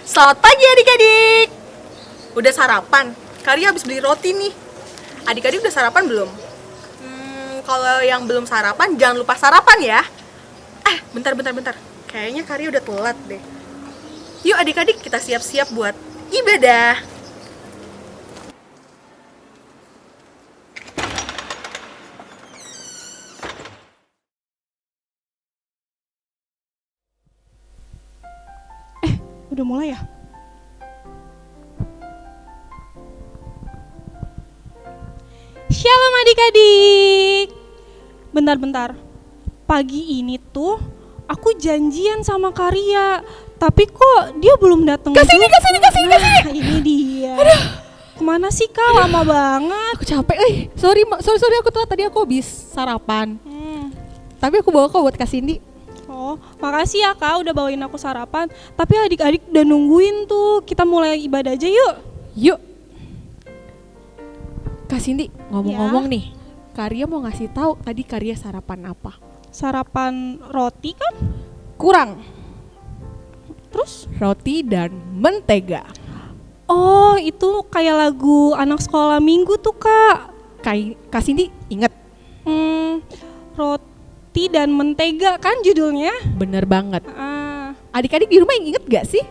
Selamat pagi adik-adik. Udah sarapan? Karya habis beli roti nih. Adik-adik udah sarapan belum? Kalau yang belum sarapan jangan lupa sarapan ya. Bentar. Kayaknya Karya udah telat deh. Yuk adik-adik kita siap-siap buat ibadah. Udah mulai ya? Shalom adik-adik. Bentar. Pagi ini tuh aku janjian sama Karya, tapi kok dia belum datang. Kasih. Nah, ini dia. Aduh. Kemana sih Kak? Lama banget. Aku capek. Sorry aku telat, tadi aku habis sarapan. Tapi aku bawa kok buat Kak Cindy. Oh, makasih ya Kak udah bawain aku sarapan. Tapi adik-adik udah nungguin tuh. Kita mulai ibadah aja yuk. Yuk. Kak Cindy, ngomong-ngomong nih. Karya mau ngasih tahu tadi Karya sarapan apa? Sarapan roti kan? Kurang. Terus? Roti dan mentega. Oh, itu kayak lagu anak sekolah minggu tuh Kak. Kak Cindy inget? Roti dan mentega kan judulnya? Bener banget. Adik-adik di rumah yang inget gak sih?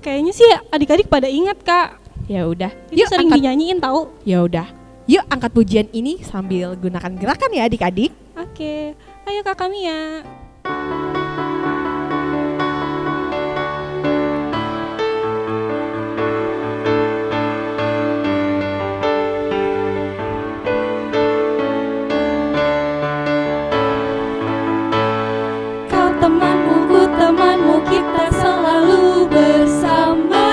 Kayaknya sih adik-adik pada inget Kak. Ya udah. Yuk sering dinyanyiin tahu. Ya udah. Yuk angkat pujian ini sambil gunakan gerakan ya adik-adik. Oke. Ayo Kakak Mia. Kau temanku, ku temanmu, kita selalu bersama.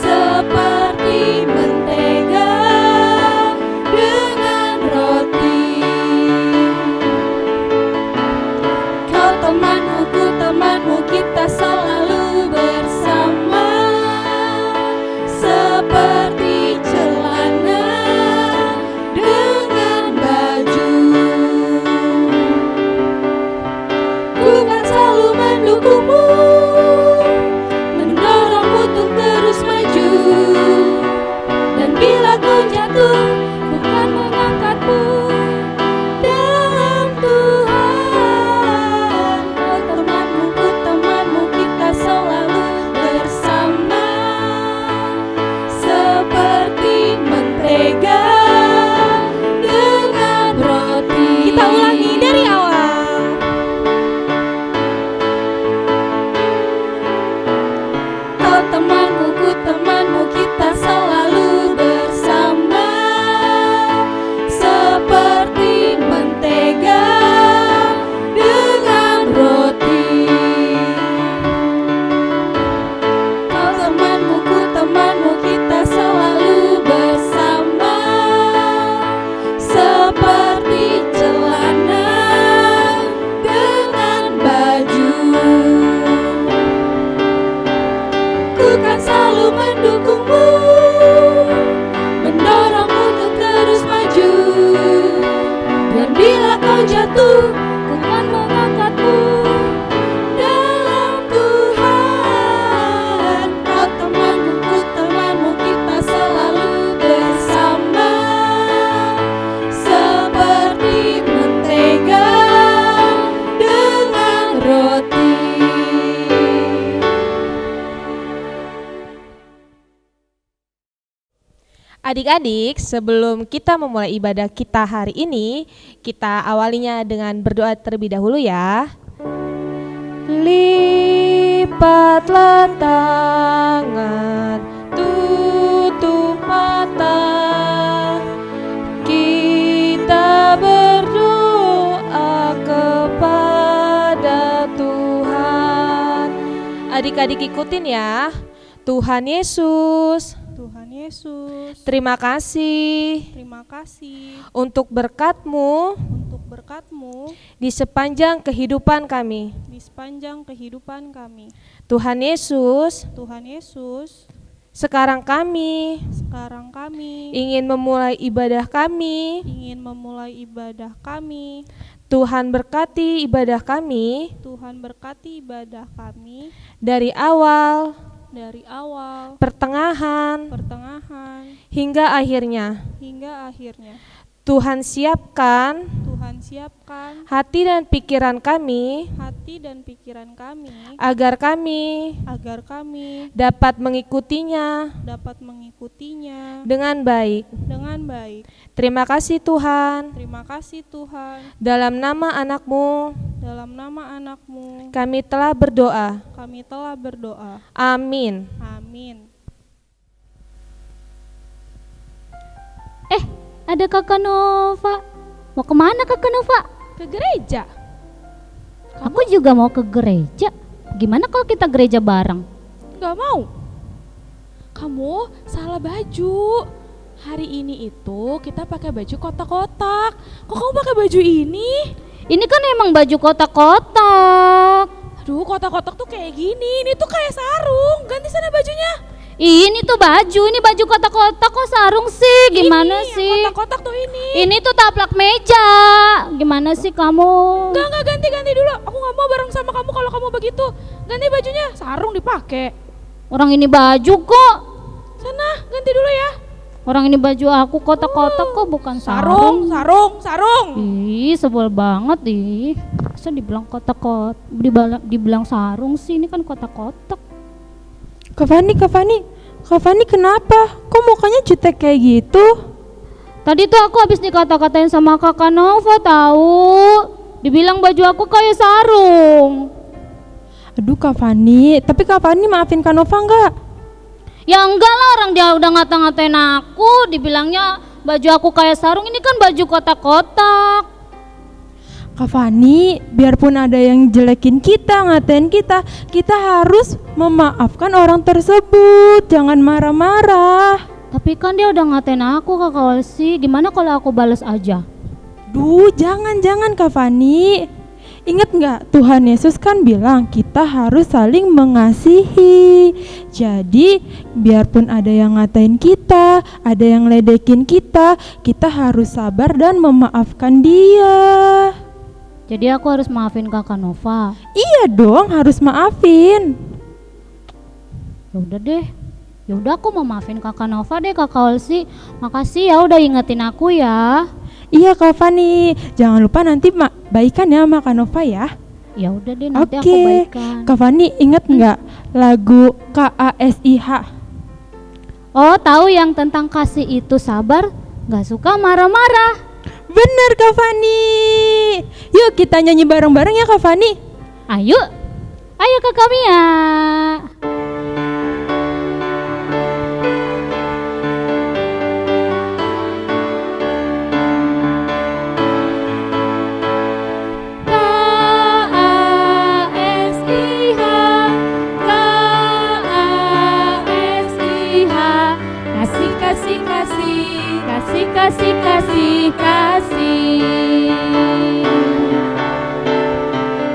Seperti mentega dengan roti. Kau temanku, ku temanmu, kita selalu bersama. Seperti celana dengan baju. Ku kan selalu mendukungmu, mendorongmu untuk terus maju. Dan bila kau jatuh, ku kan mengangkatmu dalam Tuhan. Kau temanmu, ku temanmu, kita selalu bersama. Seperti mentega dengan roti. Kita ulangi dari awal. Kau temanku, ku temanmu, kita selalu bersama. Seperti mentega dengan roti. Kau temanku, ku temanmu, kita selalu bersama. Seperti celana dengan baju. Ku kan selalu mendukungmu, mendorongmu untuk terus maju. Dan bila kau jatuh, ku kan mengangkatmu dalam Tuhan. Kau temanku, ku temanmu, kita selalu bersama. Seperti mentega dengan roti. Adik-adik, sebelum kita memulai ibadah kita hari ini, kita awalinya dengan berdoa terlebih dahulu ya. Lipatlah tangan, tutup mata, kita berdoa kepada Tuhan. Adik-adik ikutin ya. Tuhan Yesus, terima kasih untuk berkat-Mu di sepanjang kehidupan kami. Tuhan Yesus, Sekarang kami ingin memulai ibadah kami. Tuhan berkati ibadah kami dari awal, pertengahan, hingga akhirnya. Tuhan siapkan hati dan pikiran kami agar kami dapat mengikutinya dengan baik. Terima kasih Tuhan. Dalam nama anakmu kami telah berdoa. Amin. Ada Kakak Nova. Mau kemana Kakak Nova? Ke gereja. Aku juga mau ke gereja. Gimana kalau kita gereja bareng? Gak mau. Kamu salah baju. Hari ini itu kita pakai baju kotak-kotak. Kok kamu pakai baju ini? Ini kan emang baju kotak-kotak. Aduh, kotak-kotak tuh kayak gini. Ini tuh kayak sarung. Ganti sana bajunya. Ini tuh baju, ini baju kotak-kotak kok sarung sih? Gimana ini, sih? Yang kotak-kotak tuh ini. Ini tuh taplak meja. Gimana sih kamu? Enggak, ganti dulu. Aku nggak mau bareng sama kamu kalau kamu begitu. Ganti bajunya, sarung dipakai. Orang ini baju kok. Sana, ganti dulu ya. Orang ini baju aku kotak-kotak kok, bukan sarung. Sarung. Ih, sebel banget ih. Masa dibilang kotak-kotak, dibilang sarung sih, ini kan kotak-kotak. Kak Fani kenapa? Kok mukanya jutek kayak gitu? Tadi tuh aku habis dikata-katain sama Kakak Nova tahu. Dibilang baju aku kayak sarung. Aduh Kak Fani, tapi Kak Fani maafin Kak Nova enggak? Ya enggak lah, orang dia udah ngata-ngatain aku, dibilangnya baju aku kayak sarung, ini kan baju kotak-kotak. Kak Fani, biarpun ada yang jelekin kita, ngatain kita, kita harus memaafkan orang tersebut, jangan marah-marah. Tapi kan dia udah ngatain aku Kakak Olsi, gimana kalau aku balas aja? Duh, jangan Kak Fani. Ingat nggak, Tuhan Yesus kan bilang kita harus saling mengasihi. Jadi biarpun ada yang ngatain kita, ada yang ledekin kita harus sabar dan memaafkan dia. Jadi aku harus maafin Kakak Nova. Iya dong, harus maafin. Ya udah deh. Ya udah, aku mau maafin Kakak Nova deh Kakak Olsi. Makasih ya udah ingetin aku ya. Iya Kak Fani, jangan lupa nanti baikan ya sama Kak Nova ya. Ya udah deh, nanti aku Oke, baikan. Kak Fani inget nggak lagu KASIH? Oh, tahu yang tentang kasih itu sabar, nggak suka marah-marah. Bener Kak Fani. Yuk kita nyanyi bareng-bareng ya Kak Fani. Ayo Kakak Mia. Kasih.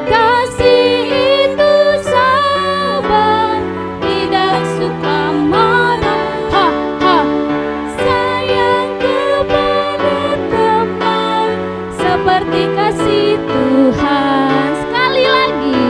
Kasih itu sabar, tidak suka marah. Sayang kepada teman, seperti kasih Tuhan. Sekali lagi.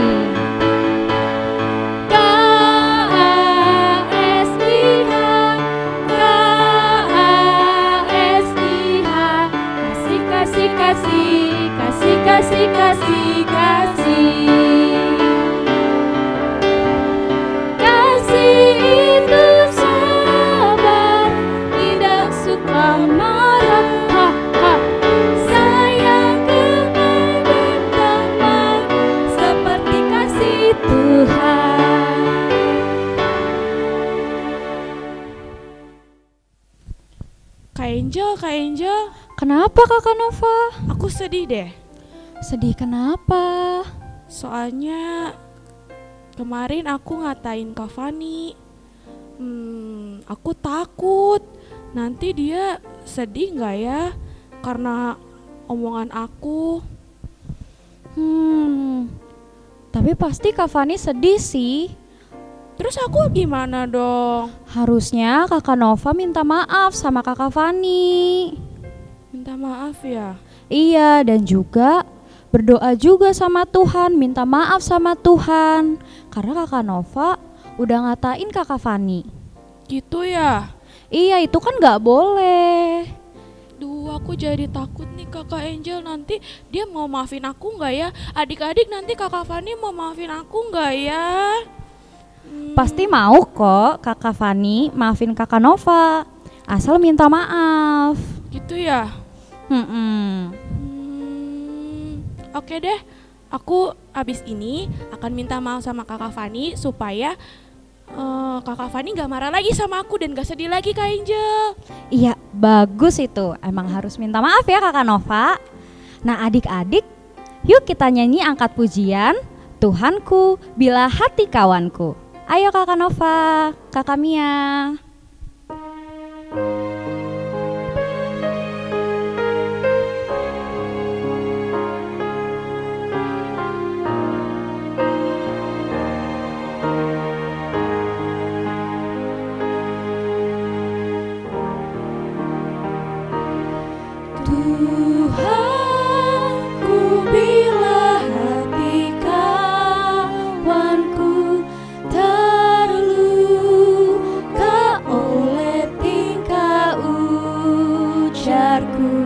Kasih itu sabar, tidak suka marah. Sayang kepada teman, seperti kasih Tuhan. Kak Angel. Kenapa Kakak Nova? Aku sedih deh. Sedih kenapa? Soalnya kemarin aku ngatain Kak Fani. Aku takut nanti dia sedih nggak ya karena omongan aku. Tapi pasti Kak Fani sedih sih. Terus aku gimana dong? Harusnya kakak Nova minta maaf sama kakak Fani. Minta maaf ya? Iya, dan juga berdoa juga sama Tuhan, minta maaf sama Tuhan. Karena kakak Nova udah ngatain kakak Fani. Gitu ya? Iya, itu kan gak boleh. Duh, aku jadi takut nih Kakak Angel, nanti dia mau maafin aku nggak ya? Adik-adik nanti Kakak Fani mau maafin aku nggak ya? Pasti mau kok kakak Fani maafin kakak Nova. Asal minta maaf. Gitu ya? Oke deh, aku abis ini akan minta maaf sama Kakak Fani supaya Kakak Fani gak marah lagi sama aku dan gak sedih lagi Kak Angel. Iya, bagus itu. Emang harus minta maaf ya kakak Nova. Nah adik-adik, yuk kita nyanyi angkat pujian Tuhanku bila hati kawanku. Ayo kakak Nova, kakak Mia. Tuhanku bila hati kawanku terluka oleh tingkah ujarku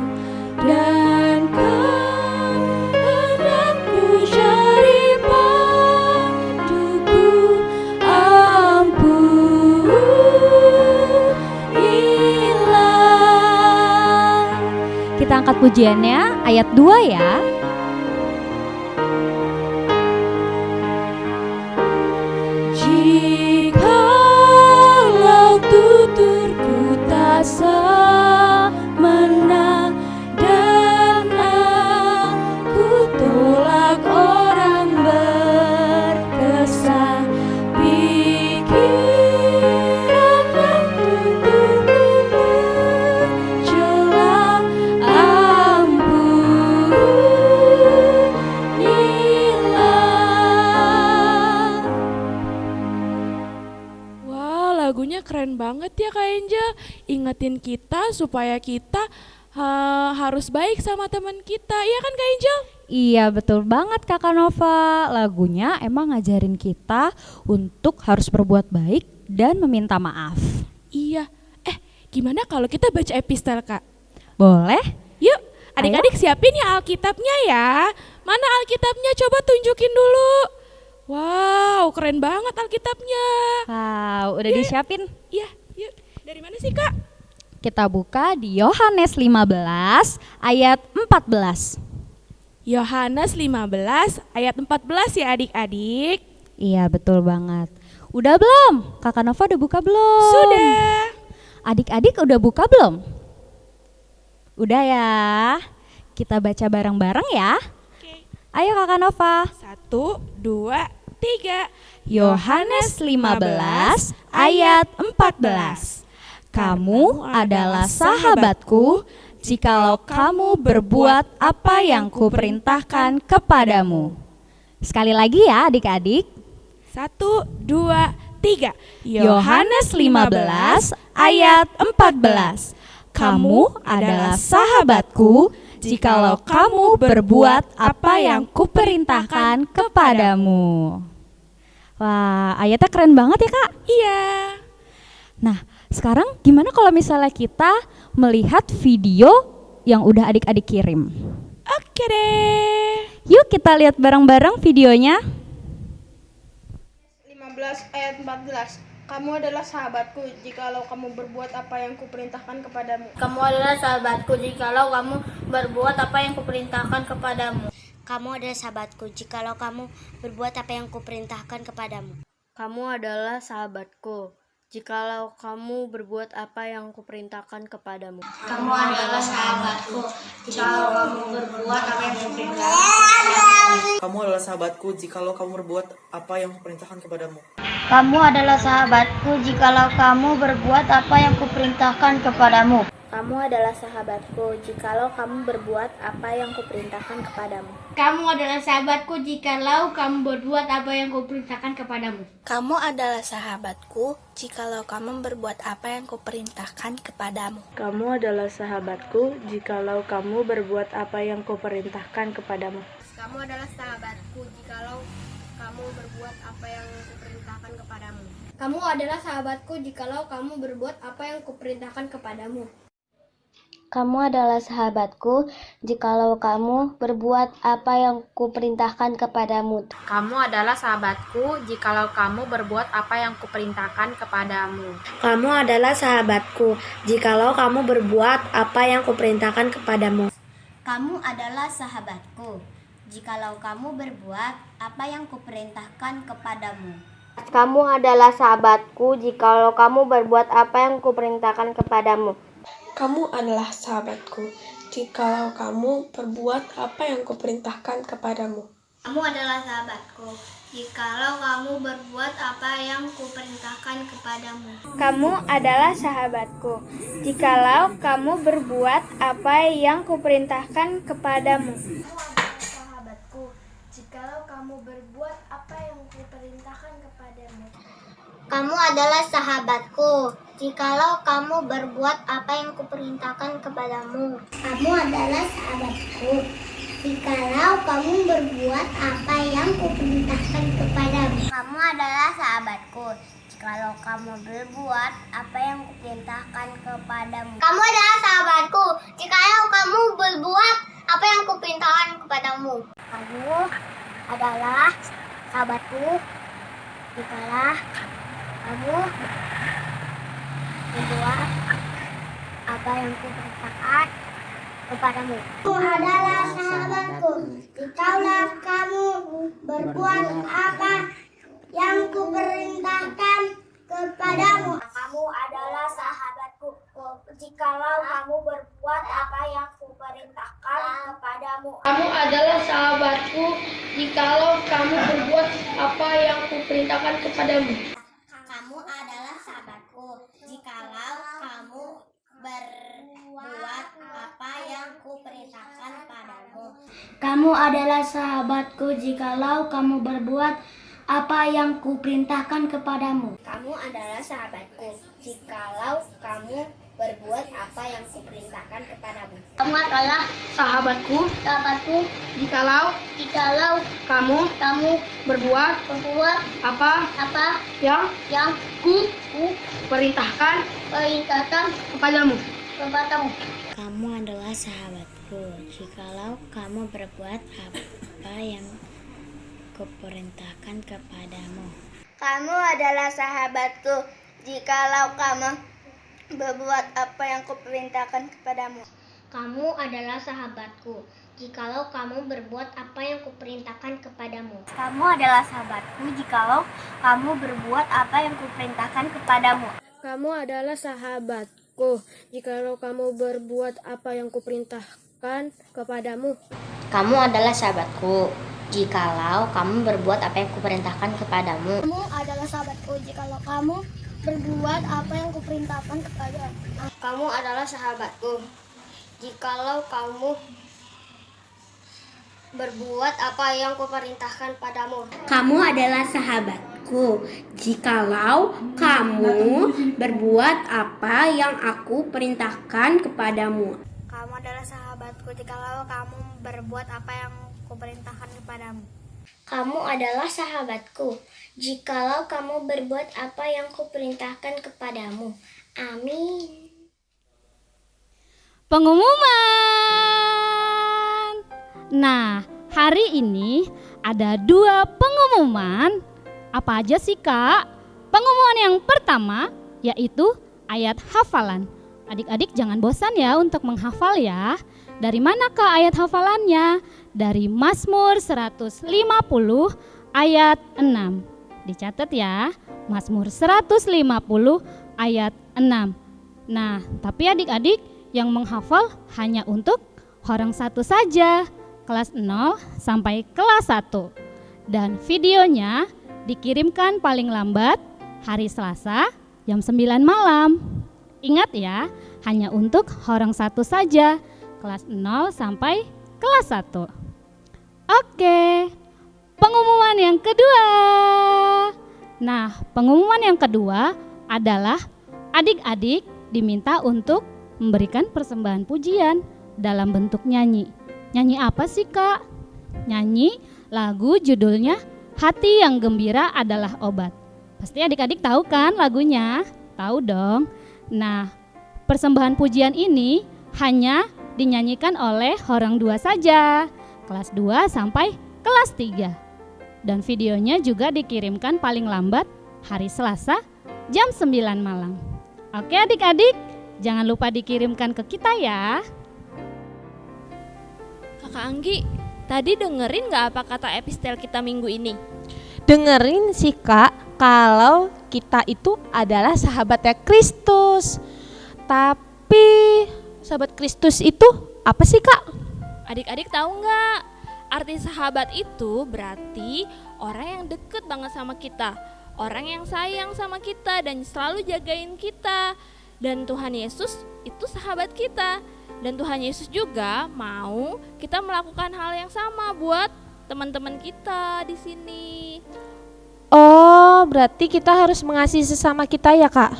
dan kehendakku jadi paduku, ampunilah. Kita angkat pujiannya ayat 2 ya. Jikalau tuturku tak semena dan aku tolak orang berkesan, pikiran dan tuturku mencela, ampunilah. Wah, lagunya keren banget ya Kak Angel. Ingetin kita supaya kita harus baik sama teman kita, ya kan Kak Angel? Iya betul banget kakak Nova. Lagunya emang ngajarin kita untuk harus berbuat baik dan meminta maaf. Iya. Gimana kalau kita baca epistel Kak? Boleh? Yuk, adik-adik siapin ya Alkitabnya ya. Mana Alkitabnya? Coba tunjukin dulu. Wow, keren banget Alkitabnya. Wow, udah disiapin? Iya, yuk. Dari mana sih Kak? Kita buka di Yohanes 15 ayat 14. Yohanes 15 ayat 14 ya adik-adik. Iya betul banget. Udah belum? Kakak Nova udah buka belum? Sudah. Adik-adik udah buka belum? Udah ya. Kita baca bareng-bareng ya. Oke. Ayo kakak Nova. 1, 2, 3. Yohanes 15 ayat 14. Kamu adalah sahabatku jikalau kamu berbuat apa yang kuperintahkan kepadamu. Sekali lagi ya adik-adik. 1, 2, 3. Yohanes 15 ayat 14. Kamu adalah sahabatku jikalau kamu berbuat apa yang kuperintahkan kepadamu. Wah, ayatnya keren banget ya Kak. Iya. Nah, sekarang gimana kalau misalnya kita melihat video yang udah adik-adik kirim? Oke deh. Yuk kita lihat bareng-bareng videonya. 15 ayat 14. Kamu adalah sahabatku jikalau kamu berbuat apa yang kuperintahkan kepadamu. Kamu adalah sahabatku jikalau kamu berbuat apa yang kuperintahkan kepadamu. Kamu adalah sahabatku jikalau kamu berbuat apa yang kuperintahkan kepadamu. Kamu adalah sahabatku jikalau kamu berbuat apa yang kuperintahkan kepadamu. Kamu adalah sahabatku jikalau kamu berbuat apa yang kuperintahkan kepadamu. Kamu adalah sahabatku jikalau kamu berbuat apa yang kuperintahkan kepadamu. Kamu adalah sahabatku jikalau kamu berbuat apa yang kuperintahkan kepadamu. Kamu adalah sahabatku jikalau kamu berbuat apa yang kuperintahkan kepadamu. Kamu adalah sahabatku jikalau kamu berbuat apa yang kuperintahkan kepadamu. Kamu adalah sahabatku jikalau kamu berbuat apa yang kuperintahkan kepadamu. Kamu adalah sahabatku jikalau kamu berbuat apa yang kuperintahkan kepadamu. Kamu adalah sahabatku jikalau kamu berbuat apa yang kuperintahkan kepadamu. Kamu adalah sahabatku jikalau kamu berbuat apa yang kuperintahkan kepadamu. Kamu adalah sahabatku jikalau kamu berbuat apa yang kuperintahkan kepadamu. Kamu adalah sahabatku jikalau kamu berbuat apa yang kuperintahkan kepadamu. Kamu adalah sahabatku jikalau kamu berbuat apa yang kuperintahkan kepadamu. Kamu adalah sahabatku jikalau kamu berbuat apa yang kuperintahkan kepadamu. Kamu adalah sahabatku jikalau kamu berbuat apa yang kuperintahkan kepadamu. Kamu adalah sahabatku jikalau kamu berbuat apa yang kuperintahkan kepadamu. Kamu adalah sahabatku jikalau kamu berbuat apa yang kuperintahkan kepadamu. Kamu adalah sahabatku jikalau kamu berbuat apa yang kuperintahkan kepadamu. Sahabatku jikalau kamu berbuat apa yang kuperintahkan kepadamu. Kamu adalah sahabatku jikalau kamu berbuat apa yang kuperintahkan kepadamu. Kamu adalah sahabatku jikalau kamu berbuat apa yang kuperintahkan kepadamu. Kamu adalah sahabatku jikalau kamu berbuat apa yang kuperintahkan kepadamu. Kamu adalah sahabatku jikalau kamu berbuat apa yang kuperintahkan kepadamu. Kamu adalah sahabatku jikalau kamu berbuat apa yang kuperintahkan kepadamu. Kamu adalah sahabatku jikalau kamu berbuat apa yang kuperintahkan kepadamu. Kamu adalah sahabatku jikalau kamu berbuat apa yang kuperintahkan kepadamu. Kamu adalah sahabatku jikalau kamu berbuat apa yang kuperintahkan kepadamu. Kamu adalah sahabatku jikalau kamu berbuat apa yang kuperintahkan padamu. Kamu adalah sahabatku jikalau kamu berbuat apa yang kuperintahkan kepadamu. Kamu adalah sahabatku jikalau kamu berbuat apa yang kuperintahkan kepadamu. Kamu adalah sahabatku jikalau kamu berbuat apa yang kuperintahkan kepadamu. Kamu adalah sahabatku jikalau kamu berbuat apa yang kuperintahkan kepadamu. Kamu adalah sahabatku jikalau kamu berbuat apa yang kuperintahkan kepadamu. Kamu adalah sahabatku jikalau kamu berbuat apa yang kuperintahkan kepadamu. Kamu adalah sahabatku jikalau kamu berbuat apa yang kuperintahkan kepadamu. Kamu adalah sahabatku jikalau kamu berbuat apa yang kuperintahkan kepadamu. Kamu adalah sahabatku jikalau kamu berbuat apa yang kuperintahkan kepadamu. Kamu adalah sahabatku jikalau kamu berbuat apa yang kuperintahkan kepadamu. Kamu adalah sahabatku jikalau kamu berbuat apa yang kuperintahkan padamu. Kamu adalah sahabatku jikalau kamu berbuat apa yang aku perintahkan kepadamu. Kamu adalah sahabatku jikalau kamu berbuat apa yang kuperintahkan kepadamu. Kamu adalah sahabatku jikalau kamu berbuat apa yang kuperintahkan kepadamu. Amin. Pengumuman. Nah, hari ini ada 2 pengumuman. Apa aja sih, Kak? Pengumuman yang pertama yaitu ayat hafalan. Adik-adik jangan bosan ya untuk menghafal ya. Dari mana, Kak, ayat hafalannya? Dari Mazmur 150 ayat 6. Dicatat ya, Mazmur 150 ayat 6. Nah, tapi adik-adik yang menghafal hanya untuk orang 1 saja, kelas 0 sampai kelas 1. Dan videonya dikirimkan paling lambat hari Selasa jam 9 malam. Ingat ya, hanya untuk orang 1 saja, kelas 0 sampai kelas 1. Oke, pengumuman yang kedua. Nah, pengumuman yang kedua adalah adik-adik diminta untuk memberikan persembahan pujian dalam bentuk nyanyi. Nyanyi apa sih, Kak? Nyanyi lagu judulnya Hati yang Gembira Adalah Obat. Pasti adik-adik tahu kan lagunya? Tahu dong. Nah, persembahan pujian ini hanya dinyanyikan oleh orang 2 saja, kelas 2 sampai kelas 3. Dan videonya juga dikirimkan paling lambat hari Selasa jam 9 malam. Oke adik-adik, jangan lupa dikirimkan ke kita ya. Kakak Anggi, tadi dengerin gak apa kata epistel kita minggu ini? Dengerin sih Kak, kalau kita itu adalah sahabatnya Kristus. Tapi sahabat Kristus itu apa sih Kak? Adik-adik tahu nggak? Arti sahabat itu berarti orang yang deket banget sama kita, orang yang sayang sama kita dan selalu jagain kita. Dan Tuhan Yesus itu sahabat kita. Dan Tuhan Yesus juga mau kita melakukan hal yang sama buat teman-teman kita di sini. Oh, berarti kita harus mengasihi sesama kita ya Kak.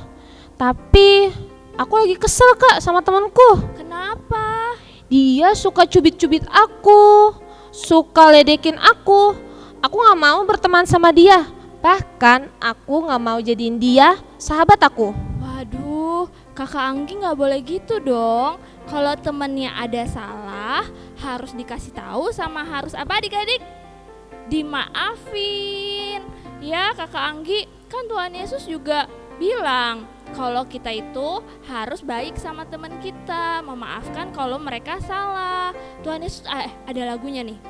Tapi aku lagi kesel Kak sama temanku. Kenapa? Dia suka cubit-cubit aku, suka ledekin aku. Aku gak mau berteman sama dia. Bahkan aku gak mau jadiin dia sahabat aku. Waduh, Kakak Anggi gak boleh gitu dong. Kalau temennya ada salah, harus dikasih tahu sama harus apa adik-adik? Dimaafin. Ya Kakak Anggi, kan Tuhan Yesus juga bilang kalau kita itu harus baik sama teman kita, memaafkan kalau mereka salah. Tuhan Yesus ada lagunya nih.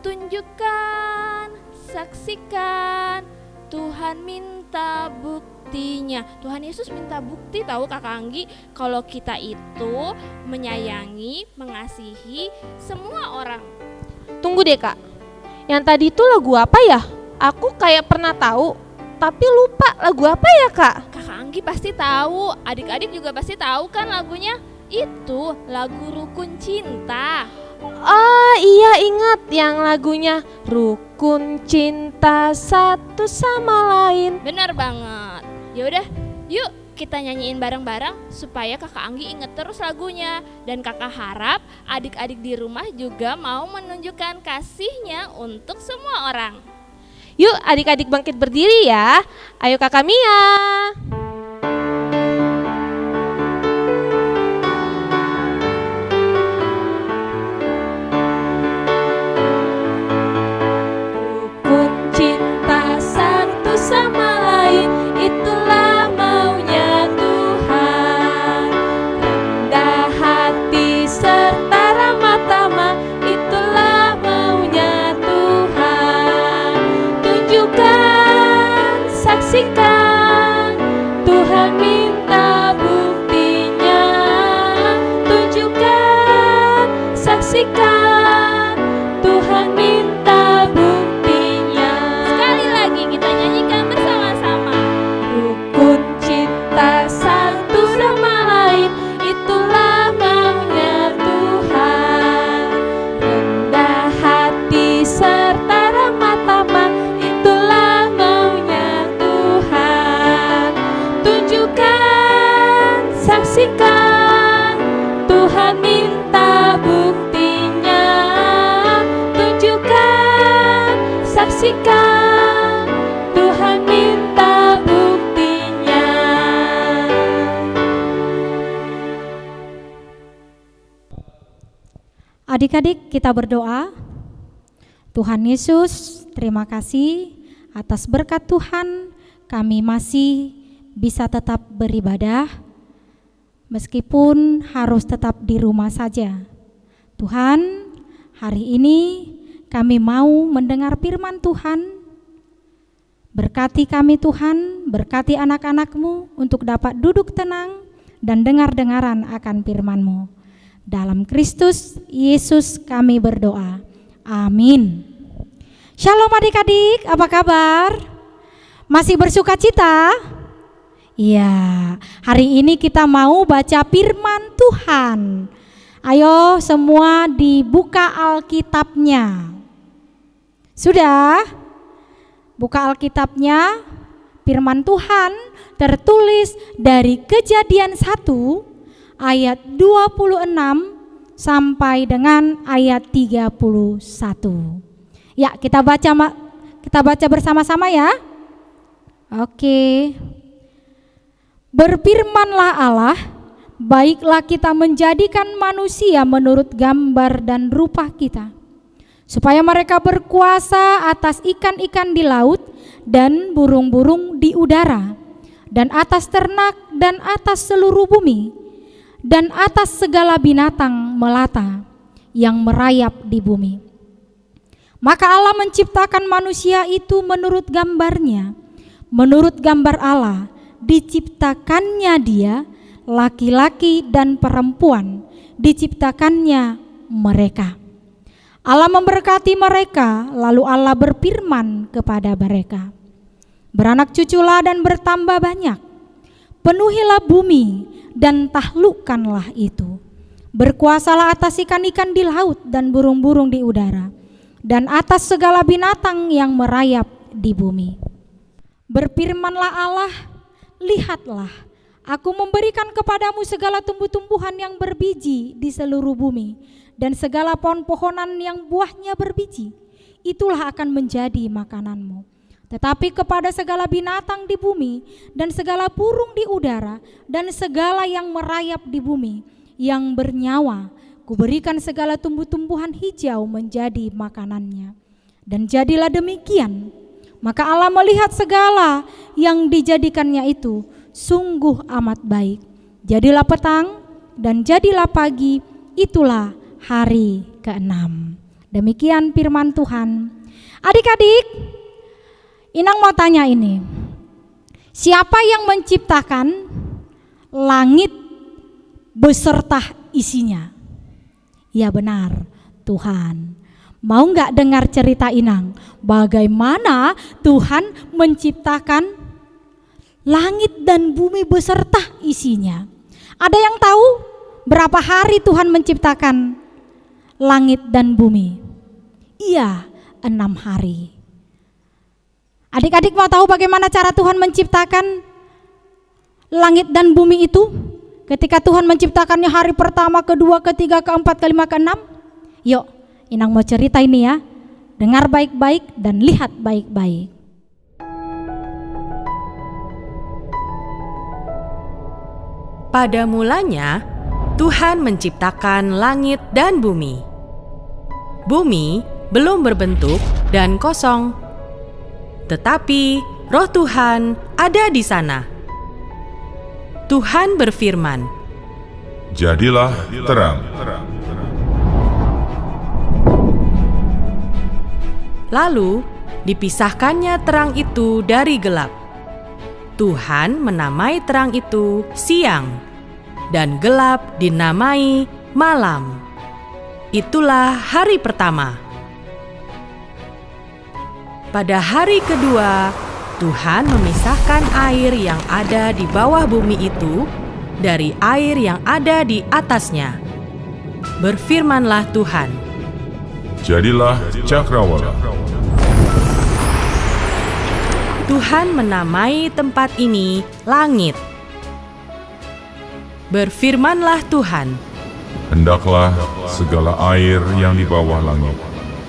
Tunjukkan, saksikan, Tuhan minta buktinya. Tuhan Yesus minta bukti tahu Kakak Anggi kalau kita itu menyayangi, mengasihi semua orang. Tunggu deh Kak, yang tadi itu lagu apa ya? Aku kayak pernah tahu, tapi lupa lagu apa ya Kak? Kakak Anggi pasti tahu, adik-adik juga pasti tahu kan lagunya? Itu lagu Rukun Cinta. Oh iya, ingat yang lagunya Rukun Cinta Satu Sama Lain. Benar banget. Yaudah, yuk kita nyanyiin bareng-bareng supaya Kakak Anggi inget terus lagunya. Dan kakak harap adik-adik di rumah juga mau menunjukkan kasihnya untuk semua orang. Yuk adik-adik bangkit berdiri ya. Ayo Kakak Mia. Rukun cinta satu sama lain, itulah maunya Tuhan. Rendah hati serta ramah tamah, itulah maunya Tuhan. Tunjukkan, saksikan, Tuhan minta buktinya. Tunjukkan, saksikan, Tuhan minta buktinya. Sekali lagi kita nyanyikan bersama-sama. Rukun cinta satu sama lain, itulah maunya Tuhan. Rendah hati serta ramah tamah, itulah maunya Tuhan. Tunjukkan, saksikan, Tuhan minta buktinya. Tunjukkan, saksikan, Tuhan minta buktinya. Adik-adik, kita berdoa. Tuhan Yesus, terima kasih atas berkat Tuhan, kami masih bisa tetap beribadah meskipun harus tetap di rumah saja. Tuhan, hari ini kami mau mendengar firman Tuhan. Berkati kami Tuhan, berkati anak-anak-Mu untuk dapat duduk tenang dan dengar-dengaran akan firman-Mu. Dalam Kristus Yesus kami berdoa. Amin. Shalom adik-adik, apa kabar? Masih bersuka cita? Iya, hari ini kita mau baca firman Tuhan. Ayo semua dibuka Alkitabnya. Sudah? Buka Alkitabnya. Firman Tuhan tertulis dari Kejadian 1 ayat 26 sampai dengan ayat 31. Ya, kita baca bersama-sama ya. Oke. Berfirmanlah Allah, baiklah kita menjadikan manusia menurut gambar dan rupa kita, supaya mereka berkuasa atas ikan-ikan di laut dan burung-burung di udara, dan atas ternak dan atas seluruh bumi, dan atas segala binatang melata yang merayap di bumi. Maka Allah menciptakan manusia itu menurut gambarnya, menurut gambar Allah diciptakannya dia, laki-laki dan perempuan diciptakannya mereka. Allah memberkati mereka, lalu Allah berfirman kepada mereka, beranak cuculah dan bertambah banyak, penuhilah bumi dan taklukkanlah itu, berkuasalah atas ikan-ikan di laut dan burung-burung di udara, dan atas segala binatang yang merayap di bumi. Berfirmanlah Allah, lihatlah, aku memberikan kepadamu segala tumbuh-tumbuhan yang berbiji di seluruh bumi, dan segala pohon-pohonan yang buahnya berbiji, itulah akan menjadi makananmu. Tetapi kepada segala binatang di bumi, dan segala burung di udara, dan segala yang merayap di bumi, yang bernyawa, kuberikan segala tumbuh-tumbuhan hijau menjadi makanannya. Dan jadilah demikian. Maka Allah melihat segala yang dijadikannya itu sungguh amat baik. Jadilah petang dan jadilah pagi, itulah hari ke-6. Demikian firman Tuhan. Adik-adik, Inang mau tanya ini, siapa yang menciptakan langit beserta isinya? Ya benar, Tuhan. Mau nggak dengar cerita Inang? Bagaimana Tuhan menciptakan langit dan bumi beserta isinya? Ada yang tahu berapa hari Tuhan menciptakan langit dan bumi? Iya, 6 hari. Adik-adik mau tahu bagaimana cara Tuhan menciptakan langit dan bumi itu? Ketika Tuhan menciptakannya hari pertama, kedua, ketiga, keempat, kelima, keenam? Yuk, Inang mau cerita ini ya. Dengar baik-baik dan lihat baik-baik. Pada mulanya, Tuhan menciptakan langit dan bumi. Bumi belum berbentuk dan kosong, tetapi Roh Tuhan ada di sana. Tuhan berfirman, "Jadilah terang." Lalu dipisahkannya terang itu dari gelap. Tuhan menamai terang itu siang, dan gelap dinamai malam. Itulah hari pertama. Pada hari kedua, Tuhan memisahkan air yang ada di bawah bumi itu dari air yang ada di atasnya. Berfirmanlah Tuhan, "Jadilah cakrawala." Tuhan menamai tempat ini langit. Berfirmanlah Tuhan, "Hendaklah segala air yang di bawah langit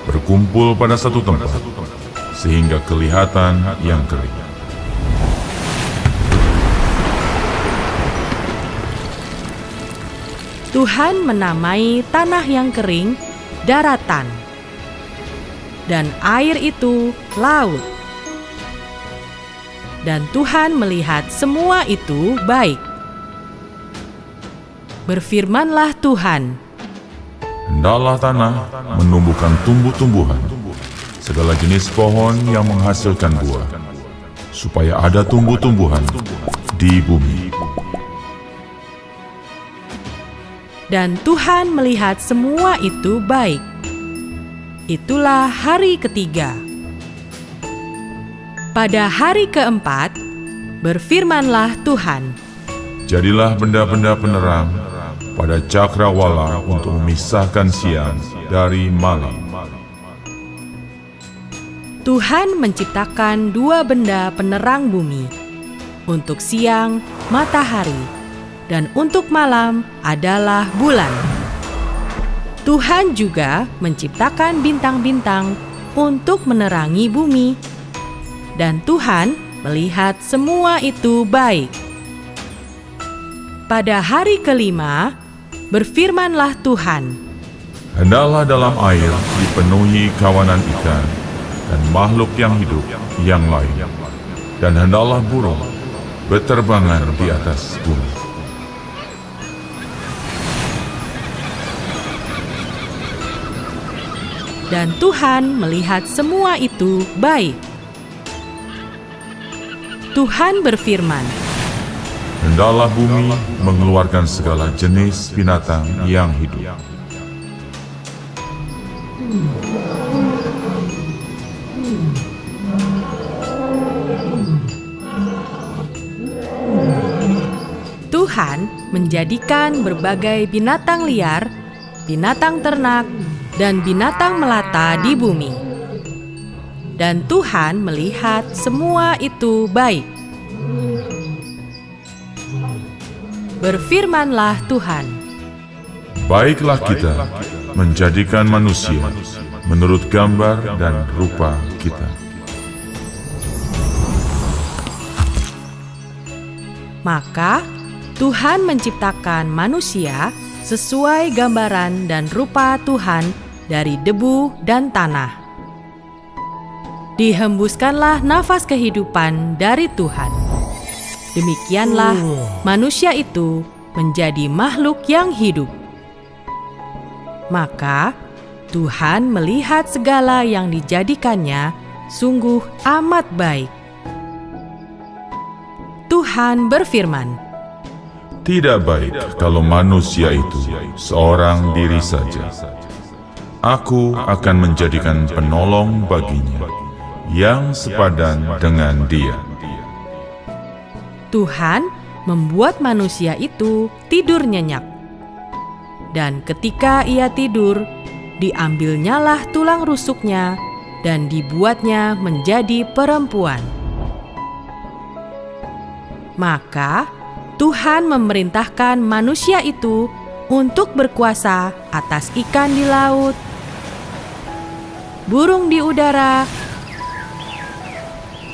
berkumpul pada satu tempat, sehingga kelihatan yang kering." Tuhan menamai tanah yang kering daratan, dan air itu laut. Dan Tuhan melihat semua itu baik. Berfirmanlah Tuhan, "Hendaklah tanah menumbuhkan tumbuh-tumbuhan, segala jenis pohon yang menghasilkan buah, supaya ada tumbuh-tumbuhan di bumi." Dan Tuhan melihat semua itu baik. Itulah hari ketiga. Pada hari keempat, Berfirmanlah Tuhan, Jadilah benda-benda penerang pada cakrawala untuk memisahkan siang dari malam. Tuhan menciptakan dua benda penerang bumi. Untuk siang, matahari, dan untuk malam adalah bulan. Tuhan juga menciptakan bintang-bintang untuk menerangi bumi. Dan Tuhan melihat semua itu baik. Pada hari kelima, berfirmanlah Tuhan, Hendaklah dalam air dipenuhi kawanan ikan dan makhluk yang hidup yang lain, dan hendaklah burung berterbangan di atas bumi. Dan Tuhan melihat semua itu baik. Tuhan berfirman, Hendaklah bumi mengeluarkan segala jenis binatang yang hidup. Tuhan menjadikan berbagai binatang liar, binatang ternak, dan binatang melata di bumi. Dan Tuhan melihat semua itu baik. Berfirmanlah Tuhan, Baiklah kita menjadikan manusia menurut gambar dan rupa kita. Maka Tuhan menciptakan manusia sesuai gambaran dan rupa Tuhan dari debu dan tanah. Dihembuskanlah nafas kehidupan dari Tuhan. Demikianlah manusia itu menjadi makhluk yang hidup. Maka Tuhan melihat segala yang dijadikannya sungguh amat baik. Tuhan berfirman, Tidak baik kalau manusia itu seorang diri saja. Aku akan menjadikan penolong baginya yang sepadan dengan dia. Tuhan membuat manusia itu tidur nyenyak. Dan ketika ia tidur, diambilnyalah tulang rusuknya dan dibuatnya menjadi perempuan. Maka Tuhan memerintahkan manusia itu untuk berkuasa atas ikan di laut, burung di udara,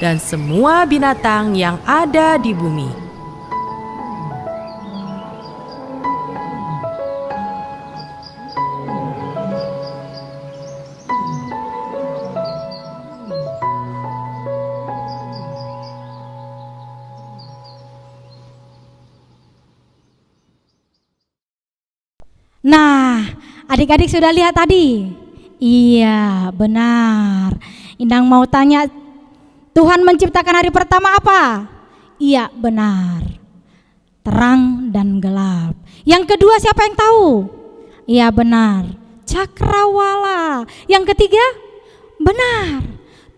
dan semua binatang yang ada di bumi. Nah, adik-adik sudah lihat tadi? Iya, benar. Indang mau tanya, Tuhan menciptakan hari pertama apa? Iya, benar. Terang dan gelap. Yang kedua siapa yang tahu? Iya, benar. Cakrawala. Yang ketiga? Benar.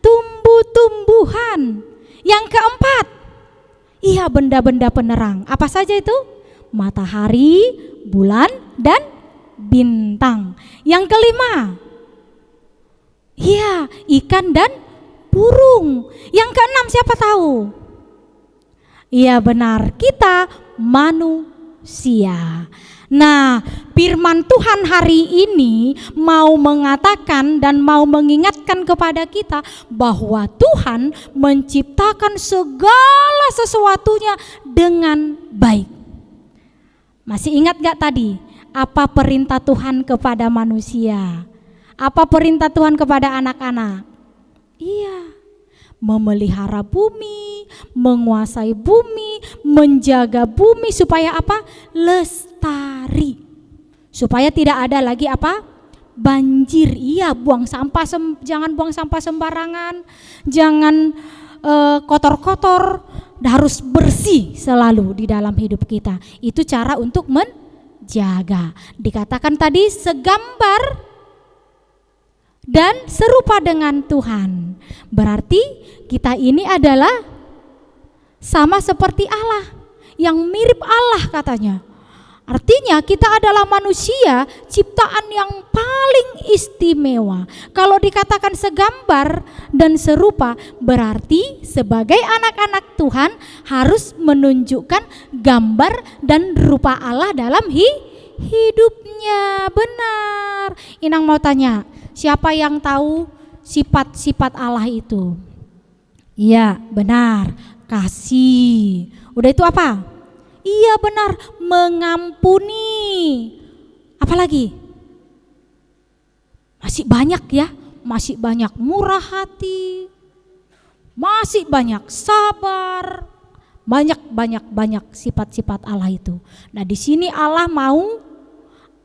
Tumbuh-tumbuhan. Yang keempat? Iya, benda-benda penerang. Apa saja itu? Matahari, bulan, dan bintang. Yang kelima? Iya, ikan dan burung. Yang keenam siapa tahu? Iya benar, kita manusia. Nah, firman Tuhan hari ini mau mengatakan dan mau mengingatkan kepada kita bahwa Tuhan menciptakan segala sesuatunya dengan baik. Masih ingat gak tadi apa perintah Tuhan kepada manusia? Apa perintah Tuhan kepada anak-anak? Iya, memelihara bumi, menguasai bumi, menjaga bumi supaya apa? Lestari. Supaya tidak ada lagi apa? Banjir. Iya, buang sampah jangan buang sampah sembarangan. Jangan kotor-kotor, harus bersih selalu di dalam hidup kita. Itu cara untuk menjaga. Dikatakan tadi segambar dan serupa dengan Tuhan. Berarti kita ini adalah sama seperti Allah, yang mirip Allah katanya. Artinya kita adalah manusia ciptaan yang paling istimewa. Kalau dikatakan segambar dan serupa, berarti sebagai anak-anak Tuhan harus menunjukkan gambar dan rupa Allah dalam hidupnya. Benar. Inang mau tanya, siapa yang tahu sifat-sifat Allah itu? Iya, benar. Kasih. Udah itu apa? Iya benar, mengampuni. Apalagi? Masih banyak ya, masih banyak murah hati, masih banyak sabar, banyak sifat-sifat Allah itu. Nah di sini Allah mau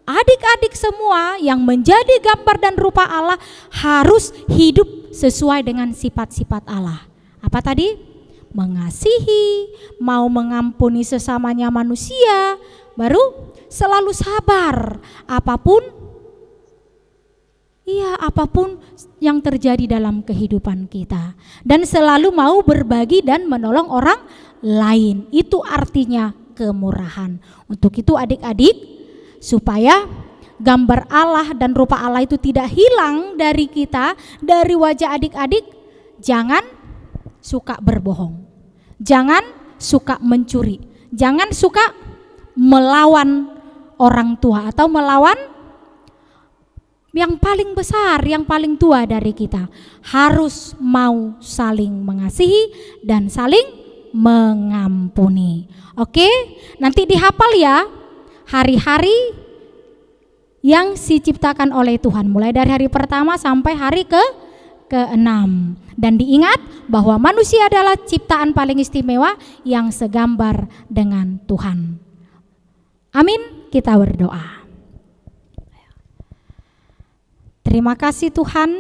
adik-adik semua yang menjadi gambar dan rupa Allah harus hidup sesuai dengan sifat-sifat Allah. Apa tadi? Mengasihi, mau mengampuni sesamanya manusia, baru selalu sabar apapun yang terjadi dalam kehidupan kita, dan selalu mau berbagi dan menolong orang lain. Itu artinya kemurahan. Untuk itu adik-adik, supaya gambar Allah dan rupa Allah itu tidak hilang dari kita, dari wajah adik-adik, jangan suka berbohong, jangan suka mencuri, jangan suka melawan orang tua atau melawan yang paling besar, yang paling tua dari kita. Harus mau saling mengasihi dan saling mengampuni. Oke, nanti dihafal ya hari-hari yang diciptakan oleh Tuhan, mulai dari hari pertama sampai hari ke-6. Dan diingat bahwa manusia adalah ciptaan paling istimewa yang segambar dengan Tuhan. Amin, kita berdoa. Terima kasih Tuhan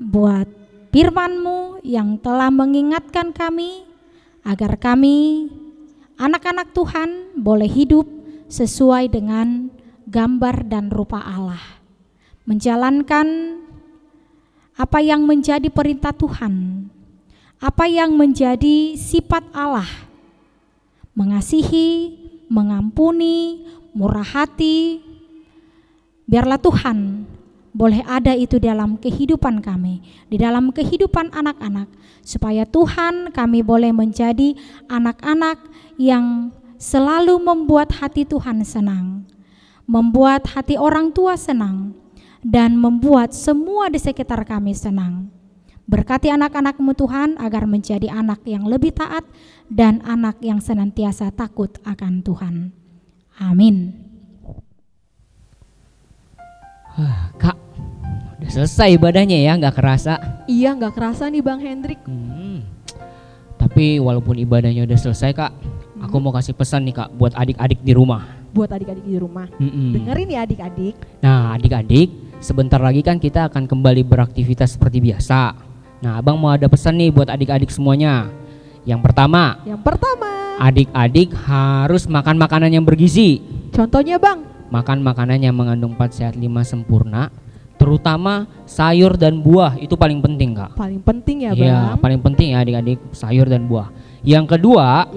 buat firman-Mu yang telah mengingatkan kami agar kami anak-anak Tuhan boleh hidup sesuai dengan gambar dan rupa Allah, menjalankan apa yang menjadi perintah Tuhan, apa yang menjadi sifat Allah, mengasihi, mengampuni, murah hati. Biarlah Tuhan boleh ada itu dalam kehidupan kami, di dalam kehidupan anak-anak, supaya Tuhan kami boleh menjadi anak-anak yang selalu membuat hati Tuhan senang, membuat hati orang tua senang, dan membuat semua di sekitar kami senang. Berkati anak-anak-Mu Tuhan agar menjadi anak yang lebih taat dan anak yang senantiasa takut akan Tuhan. Amin. Kak, udah selesai ibadahnya ya, gak kerasa? Iya, gak kerasa nih Bang Hendrik. Tapi walaupun ibadahnya udah selesai Kak, aku mau kasih pesan nih Kak buat adik-adik di rumah. Buat adik-adik di rumah. Dengerin ya adik-adik. Nah adik-adik, sebentar lagi kan kita akan kembali beraktivitas seperti biasa. Nah abang mau ada pesan nih buat adik-adik semuanya. Yang pertama, adik-adik harus makan makanan yang bergizi. Contohnya Bang? Makan makanan yang mengandung 4 sehat 5 sempurna, terutama sayur dan buah. Itu paling penting Kak. Paling penting ya Bang? Iya paling penting ya adik-adik, sayur dan buah. Yang kedua,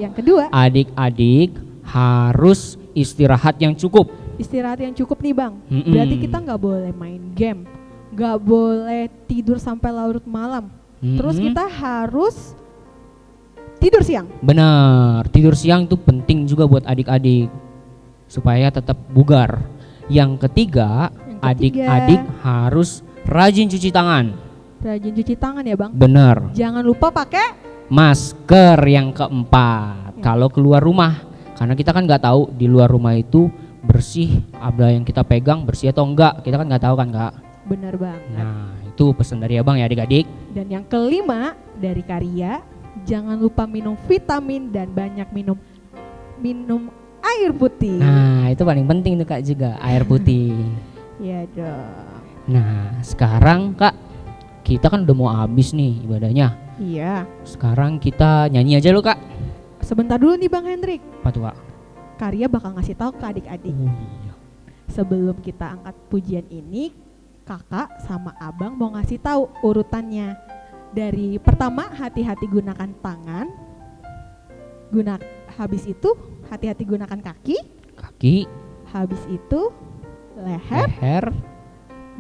adik-adik harus istirahat yang cukup. Istirahat yang cukup nih Bang. Berarti kita gak boleh main game, gak boleh tidur sampai larut malam. Terus kita harus tidur siang. Benar, tidur siang itu penting juga buat adik-adik supaya tetap bugar. Yang ketiga, adik-adik harus rajin cuci tangan. Rajin cuci tangan ya Bang? Benar. Jangan lupa pakai masker. Yang keempat, kalau keluar rumah, karena kita kan nggak tahu di luar rumah itu bersih, ada yang kita pegang bersih atau enggak, kita kan nggak tahu kan Kak. Benar Bang. Nah itu pesan dari abang ya adik-adik. Dan yang kelima dari Karya, jangan lupa minum vitamin dan banyak minum air putih. Nah itu paling penting tuh Kak juga, air putih. Iya dong. Nah sekarang Kak, kita kan udah mau habis nih ibadahnya. Iya. Sekarang kita nyanyi aja loh Kak. Sebentar dulu nih Bang Hendrik. Apa tuh Kak? Karya bakal ngasih tahu ke adik-adik. Sebelum kita angkat pujian ini, kakak sama abang mau ngasih tahu urutannya. Dari pertama, hati-hati gunakan tangan. Habis itu hati-hati gunakan kaki. Habis itu leher,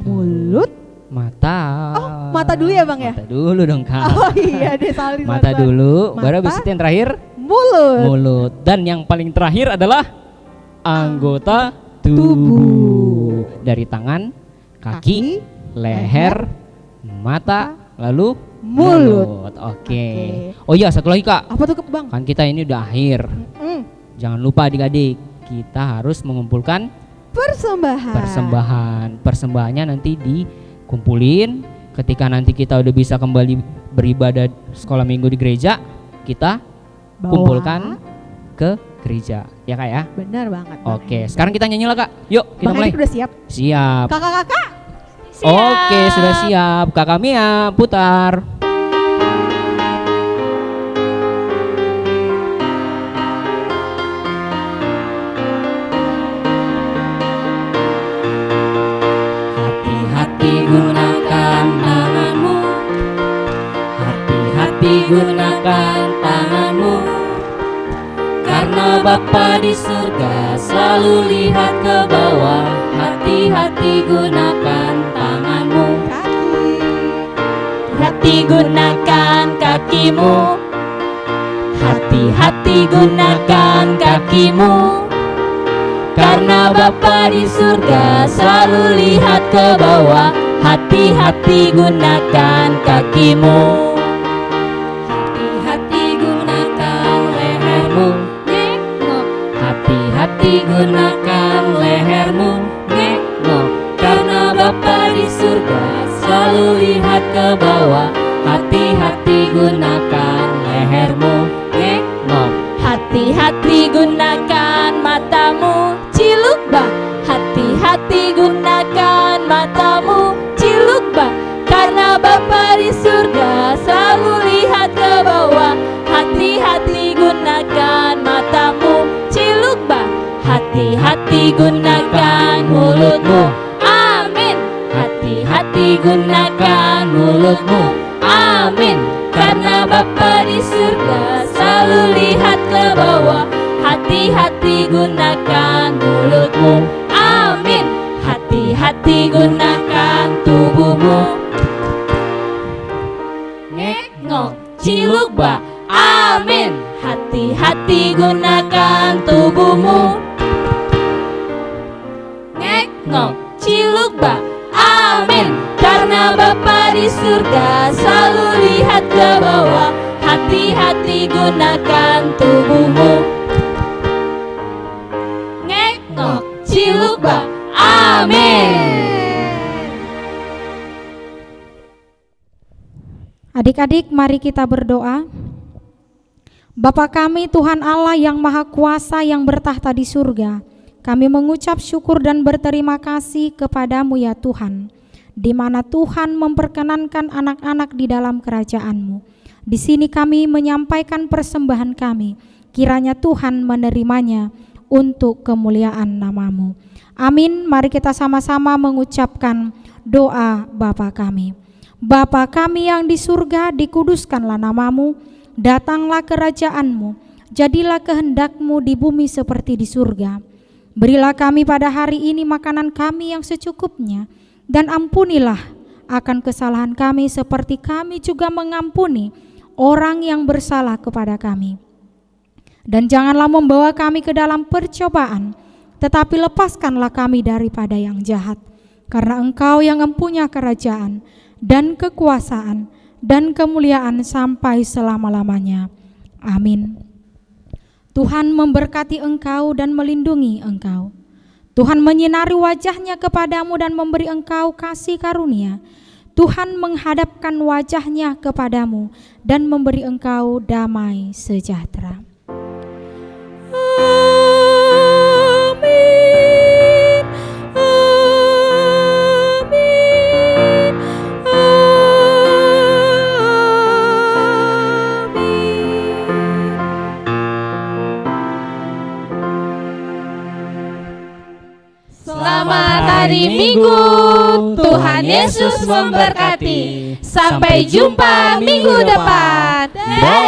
mulut, mata. Oh, mata dulu ya Bang ya? Mata dulu dong Kak. Oh iya deh, salah. Mata dulu, baru habis itu yang terakhir mulut. Dan yang paling terakhir adalah anggota tubuh. Dari tangan, kaki, leher, mata, lalu mulut. Oke. Oh iya, satu lagi Kak. Apa tuh Bang? Kan kita ini udah akhir. Jangan lupa adik-adik, kita harus mengumpulkan persembahannya nanti dikumpulin. Ketika nanti kita udah bisa kembali beribadah sekolah minggu di gereja, kita kumpulkan ke gereja, ya Kak ya? Benar banget. Oke, sekarang kita nyanyi lah Kak. Yuk kita mulai. Udah siap? Siap. Kakak-kakak siap. Oke, sudah siap. Kakak Mia putar. Gunakan tanganmu, hati-hati gunakan tanganmu, karena Bapa di surga selalu lihat ke bawah. Hati-hati gunakan tanganmu, hati gunakan kakimu, hati-hati gunakan kakimu, karena Bapa di surga selalu lihat ke bawah. Hati-hati gunakan kakimu, hati-hati gunakan lehermu, hati-hati gunakan lehermu, karena Bapa di surga selalu lihat ke bawah. Hati-hati gunakan lehermu, hati-hati gunakan matamu, ciluk bah. Hati-hati gunakan matamu, ciluk bah, karena Bapa di surga selalu lihat ke bawah. Hati-hati gunakan matamu, ciluk bah. Hati-hati gunakan mulutmu, amin. Hati-hati gunakan mulutmu, amin, karena Bapa di surga selalu lihat ke bawah. Hati-hati gunakan mulutmu, amin. Hati-hati gunakan tubuhmu, ngek-ngok ciluk bah, amin. Hati-hati gunakan tubuhmu, ngek-ngok ciluk bah, amin, karena Bapa di surga selalu lihat ke bawah. Hati-hati gunakan tubuhmu, ngek-ngok ciluk bah, amin. Adik-adik, mari kita berdoa. Bapa kami, Tuhan Allah yang Maha Kuasa yang bertahta di surga, kami mengucap syukur dan berterima kasih kepadamu ya Tuhan, di mana Tuhan memperkenankan anak-anak di dalam kerajaan-Mu. Di sini kami menyampaikan persembahan kami, kiranya Tuhan menerimanya untuk kemuliaan nama-Mu. Amin. Mari kita sama-sama mengucapkan doa Bapa kami. Bapa kami yang di surga, dikuduskanlah nama-Mu, datanglah kerajaan-Mu, jadilah kehendak-Mu di bumi seperti di surga. Berilah kami pada hari ini makanan kami yang secukupnya, dan ampunilah akan kesalahan kami seperti kami juga mengampuni orang yang bersalah kepada kami. Dan janganlah membawa kami ke dalam percobaan, tetapi lepaskanlah kami daripada yang jahat. Karena Engkau yang mempunyai kerajaan dan kekuasaan dan kemuliaan sampai selama-lamanya. Amin. Tuhan memberkati engkau dan melindungi engkau. Tuhan menyinari wajahnya kepadamu dan memberi engkau kasih karunia. Tuhan menghadapkan wajahnya kepadamu dan memberi engkau damai sejahtera. Amin. Amin. Selamat hari Minggu, Tuhan Yesus Yesus memberkati. Sampai jumpa minggu depan. Bye.